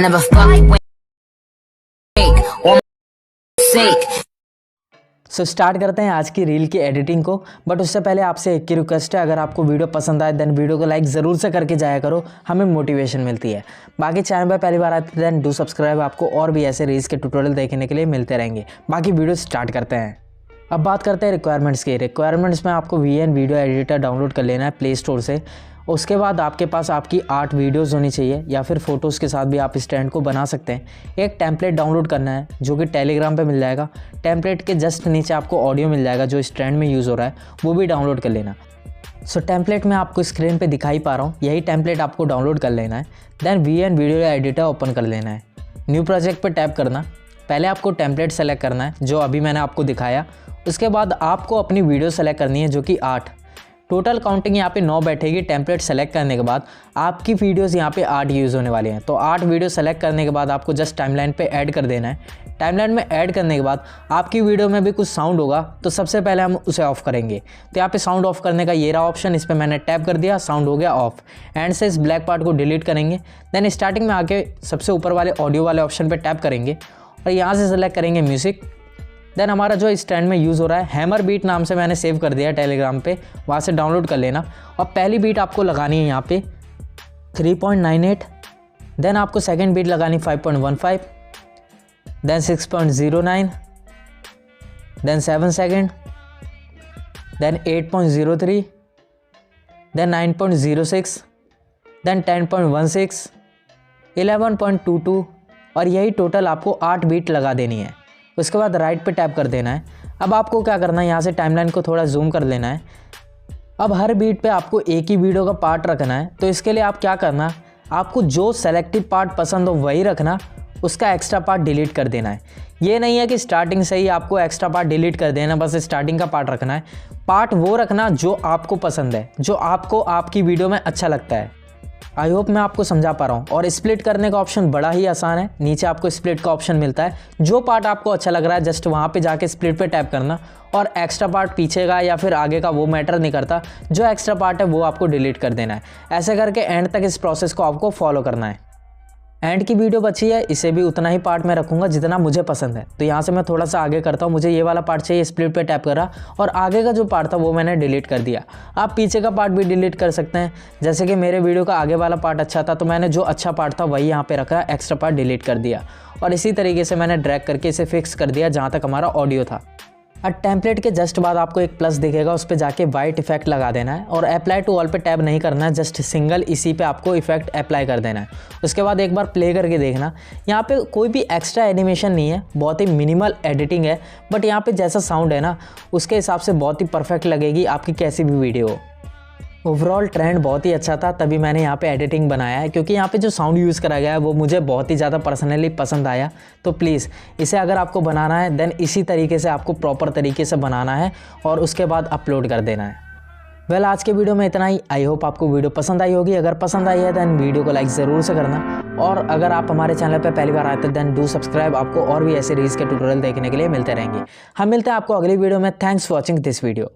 never fuck with or sake. So start करते हैं आज की रील की एडिटिंग को। बट उससे पहले आपसे एक की रिक्वेस्ट है, अगर आपको वीडियो पसंद आए देन वीडियो को लाइक ज़रूर से करके जाया करो, हमें मोटिवेशन मिलती है। बाकी चैनल पर पहली बार आते देन डू सब्सक्राइब, आपको और भी ऐसे रील्स के ट्यूटोरियल देखने के लिए मिलते रहेंगे। बाकी वीडियो स्टार्ट करते हैं। अब बात करते हैं रिक्वायरमेंट्स की। रिक्वायरमेंट्स में आपको VN वीडियो एडिटर डाउनलोड कर लेना है प्ले स्टोर से। उसके बाद आपके पास आपकी 8 वीडियोज़ होनी चाहिए, या फिर फ़ोटोज़ के साथ भी आप स्टैंड को बना सकते हैं। एक टेम्पलेट डाउनलोड करना है जो कि टेलीग्राम पे मिल जाएगा। टेम्पलेट के जस्ट नीचे आपको ऑडियो मिल जाएगा जो स्टैंड में यूज़ हो रहा है, वो भी डाउनलोड कर लेना। सो टेम्पलेट में आपको स्क्रीन पे दिखाई पा रहा हूँ, यही टेम्पलेट आपको डाउनलोड कर लेना है। Then VN video editor open कर लेना है। न्यू प्रोजेक्ट पर टैप करना। पहले आपको टेम्पलेट सेलेक्ट करना है जो अभी मैंने आपको दिखाया। उसके बाद आपको अपनी वीडियो सेलेक्ट करनी है जो कि 8। टोटल काउंटिंग यहाँ पे 9 बैठेगी। टेम्पलेट सेलेक्ट करने के बाद आपकी वीडियोस यहाँ पे 8 यूज़ होने वाली हैं। तो 8 वीडियो सेलेक्ट करने के बाद आपको जस्ट टाइमलाइन पे ऐड कर देना है। टाइमलाइन में ऐड करने के बाद आपकी वीडियो में भी कुछ साउंड होगा, तो सबसे पहले हम उसे ऑफ़ करेंगे। तो यहाँ पे साउंड ऑफ करने का ये रहा ऑप्शन, इस पर मैंने टैप कर दिया, साउंड हो गया ऑफ। एंड से इस ब्लैक पार्ट को डिलीट करेंगे। देन स्टार्टिंग में आके सबसे ऊपर वाले ऑडियो वाले ऑप्शन पर टैप करेंगे और यहाँ से सेलेक्ट करेंगे म्यूज़िक। देन हमारा जो स्टैंड में यूज़ हो रहा है हैमर बीट नाम से मैंने सेव कर दिया है टेलीग्राम पे, वहाँ से डाउनलोड कर लेना। और पहली बीट आपको लगानी है यहाँ पे 3.98। देन आपको सेकंड बीट लगानी 5.15, then 6.09, then 7 second, then 8.03, then 9.06, then 10.16, 11.22 और यही टोटल आपको 8 बीट लगा देनी है। उसके बाद राइट पे टैप कर देना है। अब आपको क्या करना है, यहाँ से टाइमलाइन को थोड़ा जूम कर लेना है। अब हर बीट पे आपको एक ही वीडियो का पार्ट रखना है। तो इसके लिए आप क्या करना, आपको जो सेलेक्टेड पार्ट पसंद हो वही रखना, उसका एक्स्ट्रा पार्ट डिलीट कर देना है। ये नहीं है कि स्टार्टिंग से ही आपको एक्स्ट्रा पार्ट डिलीट कर देना, बस स्टार्टिंग का पार्ट रखना है। पार्ट वो रखना जो आपको पसंद है, जो आपको आपकी वीडियो में अच्छा लगता है। आई होप मैं आपको समझा पा रहा हूँ। और स्प्लिट करने का ऑप्शन बड़ा ही आसान है, नीचे आपको स्प्लिट का ऑप्शन मिलता है। जो पार्ट आपको अच्छा लग रहा है जस्ट वहाँ पे जाके स्प्लिट पे टैप करना, और एक्स्ट्रा पार्ट पीछे का या फिर आगे का वो मैटर नहीं करता, जो एक्स्ट्रा पार्ट है वो आपको डिलीट कर देना है। ऐसे करके एंड तक इस प्रोसेस को आपको फॉलो करना है। एंड की वीडियो बची है, इसे भी उतना ही पार्ट में रखूँगा जितना मुझे पसंद है। तो यहाँ से मैं थोड़ा सा आगे करता हूँ, मुझे ये वाला पार्ट चाहिए, स्प्लिट पे टैप करा और आगे का जो पार्ट था वो मैंने डिलीट कर दिया। आप पीछे का पार्ट भी डिलीट कर सकते हैं। जैसे कि मेरे वीडियो का आगे वाला पार्ट अच्छा था, तो मैंने जो अच्छा पार्ट था वही यहाँ पे रखा, एक्स्ट्रा पार्ट डिलीट कर दिया। और इसी तरीके से मैंने ड्रैग करके इसे फिक्स कर दिया जहाँ तक हमारा ऑडियो था। और टेम्पलेट के जस्ट बाद आपको एक प्लस दिखेगा, उस पर जाके वाइट इफेक्ट लगा देना है और अप्लाई टू ऑल पे टैप नहीं करना है, जस्ट सिंगल इसी पे आपको इफेक्ट अप्लाई कर देना है। उसके बाद एक बार प्ले करके देखना, यहाँ पे कोई भी एक्स्ट्रा एनिमेशन नहीं है, बहुत ही मिनिमल एडिटिंग है। बट यहाँ पे जैसा साउंड है ना, उसके हिसाब से बहुत ही परफेक्ट लगेगी आपकी कैसी भी वीडियो हो। ओवरऑल ट्रेंड बहुत ही अच्छा था, तभी मैंने यहाँ पे एडिटिंग बनाया है, क्योंकि यहाँ पे जो साउंड यूज़ करा गया है वो मुझे बहुत ही ज़्यादा पर्सनली पसंद आया। तो प्लीज़ इसे अगर आपको बनाना है देन इसी तरीके से आपको प्रॉपर तरीके से बनाना है और उसके बाद अपलोड कर देना है। वेल आज के वीडियो में इतना ही। आई होप आपको वीडियो पसंद आई होगी। अगर पसंद आई है देन वीडियो को लाइक ज़रूर से करना, और अगर आप हमारे चैनल पर पहली बार आए तो देन डू सब्सक्राइब, आपको और भी ऐसे रील्स के ट्यूटोरियल देखने के लिए मिलते रहेंगे। हम मिलते हैं आपको अगली वीडियो में। Thanks for watching this video.